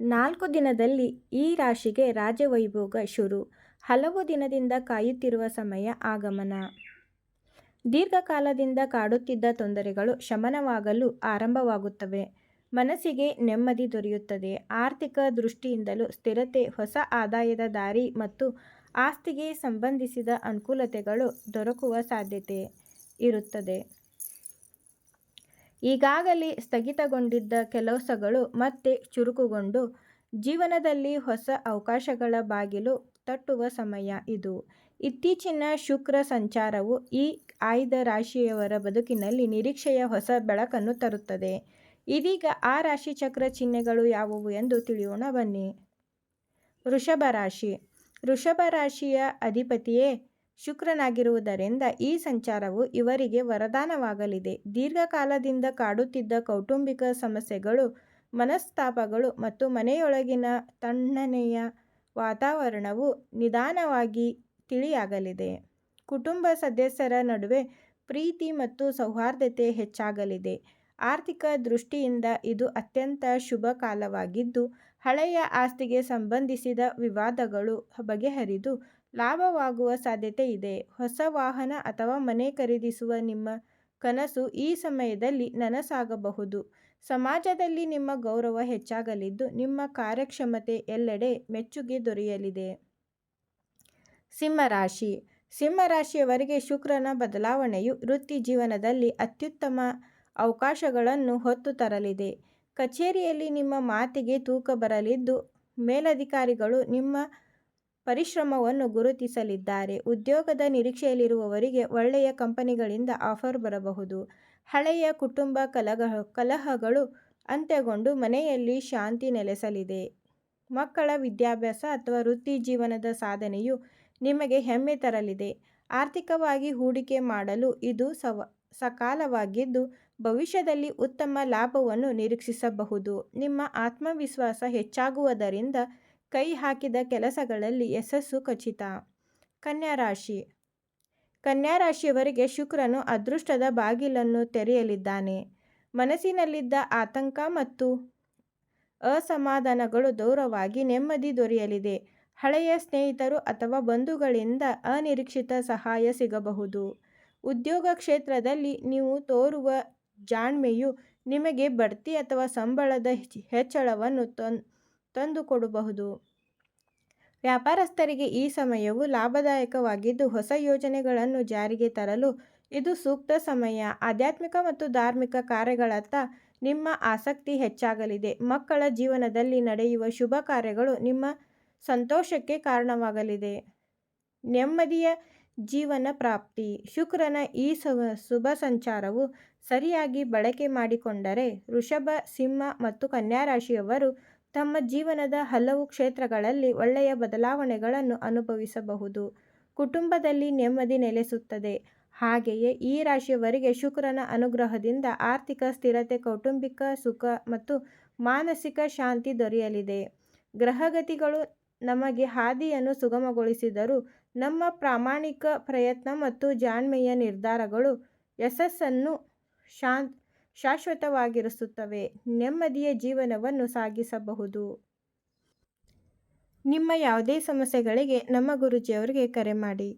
4 ದಿನದಲ್ಲಿ ಈ ರಾಶಿಗೆ ರಾಜವೈಭೋಗ ಶುರು. ಹಲವು ದಿನದಿಂದ ಕಾಯುತ್ತಿರುವ ಸಮಯ ಆಗಮನ. ದೀರ್ಘಕಾಲದಿಂದ ಕಾಡುತ್ತಿದ್ದ ತೊಂದರೆಗಳು ಶಮನವಾಗಲು ಆರಂಭವಾಗುತ್ತವೆ. ಮನಸ್ಸಿಗೆ ನೆಮ್ಮದಿ ದೊರೆಯುತ್ತದೆ. ಆರ್ಥಿಕ ದೃಷ್ಟಿಯಿಂದಲೂ ಸ್ಥಿರತೆ, ಹೊಸ ಆದಾಯದ ದಾರಿ ಮತ್ತು ಆಸ್ತಿಗೆ ಸಂಬಂಧಿಸಿದ ಅನುಕೂಲತೆಗಳು ದೊರಕುವ ಸಾಧ್ಯತೆ ಇರುತ್ತದೆ. ಈಗಾಗಲೇ ಸ್ಥಗಿತಗೊಂಡಿದ್ದ ಕೆಲಸಗಳು ಮತ್ತೆ ಚುರುಕುಗೊಂಡು ಜೀವನದಲ್ಲಿ ಹೊಸ ಅವಕಾಶಗಳ ಬಾಗಿಲು ತಟ್ಟುವ ಸಮಯ ಇದು. ಇತ್ತೀಚಿನ ಶುಕ್ರ ಸಂಚಾರವು ಈ ಆಯ್ದ ರಾಶಿಯವರ ಬದುಕಿನಲ್ಲಿ ನಿರೀಕ್ಷೆಯ ಹೊಸ ಬೆಳಕನ್ನು ತರುತ್ತದೆ. ಇದೀಗ ಆ ರಾಶಿಚಕ್ರ ಚಿಹ್ನೆಗಳು ಯಾವುವು ಎಂದು ತಿಳಿಯೋಣ ಬನ್ನಿ. ವೃಷಭ ರಾಶಿ. ವೃಷಭ ರಾಶಿಯ ಅಧಿಪತಿಯೇ ಶುಕ್ರನಾಗಿರುವುದರಿಂದ ಈ ಸಂಚಾರವು ಇವರಿಗೆ ವರದಾನವಾಗಲಿದೆ. ದೀರ್ಘಕಾಲದಿಂದ ಕಾಡುತ್ತಿದ್ದ ಕೌಟುಂಬಿಕ ಸಮಸ್ಯೆಗಳು, ಮನಸ್ತಾಪಗಳು ಮತ್ತು ಮನೆಯೊಳಗಿನ ತಣ್ಣನೆಯ ವಾತಾವರಣವು ನಿಧಾನವಾಗಿ ತಿಳಿಯಾಗಲಿದೆ. ಕುಟುಂಬ ಸದಸ್ಯರ ನಡುವೆ ಪ್ರೀತಿ ಮತ್ತು ಸೌಹಾರ್ದತೆ ಹೆಚ್ಚಾಗಲಿದೆ. ಆರ್ಥಿಕ ದೃಷ್ಟಿಯಿಂದ ಇದು ಅತ್ಯಂತ ಶುಭ ಕಾಲವಾಗಿದ್ದು, ಹಳೆಯ ಆಸ್ತಿಗೆ ಸಂಬಂಧಿಸಿದ ವಿವಾದಗಳು ಬಗೆಹರಿದು ಲಾಭವಾಗುವ ಸಾಧ್ಯತೆ ಇದೆ. ಹೊಸ ವಾಹನ ಅಥವಾ ಮನೆ ಖರೀದಿಸುವ ನಿಮ್ಮ ಕನಸು ಈ ಸಮಯದಲ್ಲಿ ನನಸಾಗಬಹುದು. ಸಮಾಜದಲ್ಲಿ ನಿಮ್ಮ ಗೌರವ ಹೆಚ್ಚಾಗಲಿದ್ದು, ನಿಮ್ಮ ಕಾರ್ಯಕ್ಷಮತೆ ಎಲ್ಲೆಡೆ ಮೆಚ್ಚುಗೆ ದೊರೆಯಲಿದೆ. ಸಿಂಹರಾಶಿ. ಸಿಂಹರಾಶಿಯವರಿಗೆ ಶುಕ್ರನ ಬದಲಾವಣೆಯು ವೃತ್ತಿ ಜೀವನದಲ್ಲಿ ಅತ್ಯುತ್ತಮ ಅವಕಾಶಗಳನ್ನು ಹೊತ್ತು ತರಲಿದೆ. ಕಚೇರಿಯಲ್ಲಿ ನಿಮ್ಮ ಮಾತಿಗೆ ತೂಕ ಬರಲಿದ್ದು, ಮೇಲಧಿಕಾರಿಗಳು ನಿಮ್ಮ ಪರಿಶ್ರಮವನ್ನು ಗುರುತಿಸಲಿದ್ದಾರೆ. ಉದ್ಯೋಗದ ನಿರೀಕ್ಷೆಯಲ್ಲಿರುವವರಿಗೆ ಒಳ್ಳೆಯ ಕಂಪನಿಗಳಿಂದ ಆಫರ್ ಬರಬಹುದು. ಹಳೆಯ ಕುಟುಂಬ ಕಲಹಗಳು ಅಂತ್ಯಗೊಂಡು ಮನೆಯಲ್ಲಿ ಶಾಂತಿ ನೆಲೆಸಲಿದೆ. ಮಕ್ಕಳ ವಿದ್ಯಾಭ್ಯಾಸ ಅಥವಾ ವೃತ್ತಿ ಜೀವನದ ಸಾಧನೆಯು ನಿಮಗೆ ಹೆಮ್ಮೆ ತರಲಿದೆ. ಆರ್ಥಿಕವಾಗಿ ಹೂಡಿಕೆ ಮಾಡಲು ಇದು ಸಕಾಲವಾಗಿದ್ದು, ಭವಿಷ್ಯದಲ್ಲಿ ಉತ್ತಮ ಲಾಭವನ್ನು ನಿರೀಕ್ಷಿಸಬಹುದು. ನಿಮ್ಮ ಆತ್ಮವಿಶ್ವಾಸ ಹೆಚ್ಚಾಗುವುದರಿಂದ ಕೈ ಹಾಕಿದ ಕೆಲಸಗಳಲ್ಲಿ ಯಶಸ್ಸು ಖಚಿತ. ಕನ್ಯಾ ರಾಶಿ. ಕನ್ಯಾ ರಾಶಿಯವರಿಗೆ ಶುಕ್ರನು ಅದೃಷ್ಟದ ಬಾಗಿಲನ್ನು ತೆರೆಯಲಿದ್ದಾನೆ. ಮನಸ್ಸಿನಲ್ಲಿದ್ದ ಆತಂಕ ಮತ್ತು ಅಸಮಾಧಾನಗಳು ದೂರವಾಗಿ ನೆಮ್ಮದಿ ದೊರೆಯಲಿದೆ. ಹಳೆಯ ಸ್ನೇಹಿತರು ಅಥವಾ ಬಂಧುಗಳಿಂದ ಅನಿರೀಕ್ಷಿತ ಸಹಾಯ ಸಿಗಬಹುದು. ಉದ್ಯೋಗ ಕ್ಷೇತ್ರದಲ್ಲಿ ನೀವು ತೋರುವ ಜಾಣ್ಮೆಯು ನಿಮಗೆ ಬಡ್ತಿ ಅಥವಾ ಸಂಬಳದ ಹೆಚ್ಚಳವನ್ನು ತಂದುಕೊಡಬಹುದು. ವ್ಯಾಪಾರಸ್ಥರಿಗೆ ಈ ಸಮಯವು ಲಾಭದಾಯಕವಾಗಿದ್ದು, ಹೊಸ ಯೋಜನೆಗಳನ್ನು ಜಾರಿಗೆ ತರಲು ಇದು ಸೂಕ್ತ ಸಮಯ. ಆಧ್ಯಾತ್ಮಿಕ ಮತ್ತು ಧಾರ್ಮಿಕ ಕಾರ್ಯಗಳತ್ತ ನಿಮ್ಮ ಆಸಕ್ತಿ ಹೆಚ್ಚಾಗಲಿದೆ. ಮಕ್ಕಳ ಜೀವನದಲ್ಲಿ ನಡೆಯುವ ಶುಭ ಕಾರ್ಯಗಳು ನಿಮ್ಮ ಸಂತೋಷಕ್ಕೆ ಕಾರಣವಾಗಲಿದೆ. ನೆಮ್ಮದಿಯ ಜೀವನ ಪ್ರಾಪ್ತಿ. ಶುಕ್ರನ ಈ ಶುಭ ಸಂಚಾರವು ಸರಿಯಾಗಿ ಬಳಕೆ ಮಾಡಿಕೊಂಡರೆ ವೃಷಭ, ಸಿಂಹ ಮತ್ತು ಕನ್ಯಾ ರಾಶಿಯವರು ತಮ್ಮ ಜೀವನದ ಹಲವು ಕ್ಷೇತ್ರಗಳಲ್ಲಿ ಒಳ್ಳೆಯ ಬದಲಾವಣೆಗಳನ್ನು ಅನುಭವಿಸಬಹುದು. ಕುಟುಂಬದಲ್ಲಿ ನೆಮ್ಮದಿ ನೆಲೆಸುತ್ತದೆ. ಹಾಗೆಯೇ ಈ ರಾಶಿಯವರಿಗೆ ಶುಕ್ರನ ಅನುಗ್ರಹದಿಂದ ಆರ್ಥಿಕ ಸ್ಥಿರತೆ, ಕೌಟುಂಬಿಕ ಸುಖ ಮತ್ತು ಮಾನಸಿಕ ಶಾಂತಿ ದೊರೆಯಲಿದೆ. ಗ್ರಹಗತಿಗಳು ನಮಗೆ ಹಾದಿಯನ್ನು ಸುಗಮಗೊಳಿಸಿದರೂ, ನಮ್ಮ ಪ್ರಾಮಾಣಿಕ ಪ್ರಯತ್ನ ಮತ್ತು ಜಾಣ್ಮೆಯ ನಿರ್ಧಾರಗಳು ಯಶಸ್ಸನ್ನು ಶಾಶ್ವತವಾಗಿರಿಸುತ್ತವೆ. ನೆಮ್ಮದಿಯ ಜೀವನವನ್ನು ಸಾಗಿಸಬಹುದು. ನಿಮ್ಮ ಯಾವುದೇ ಸಮಸ್ಯೆಗಳಿಗೆ ನಮ್ಮ ಗುರೂಜಿಯವರಿಗೆ ಕರೆ ಮಾಡಿ.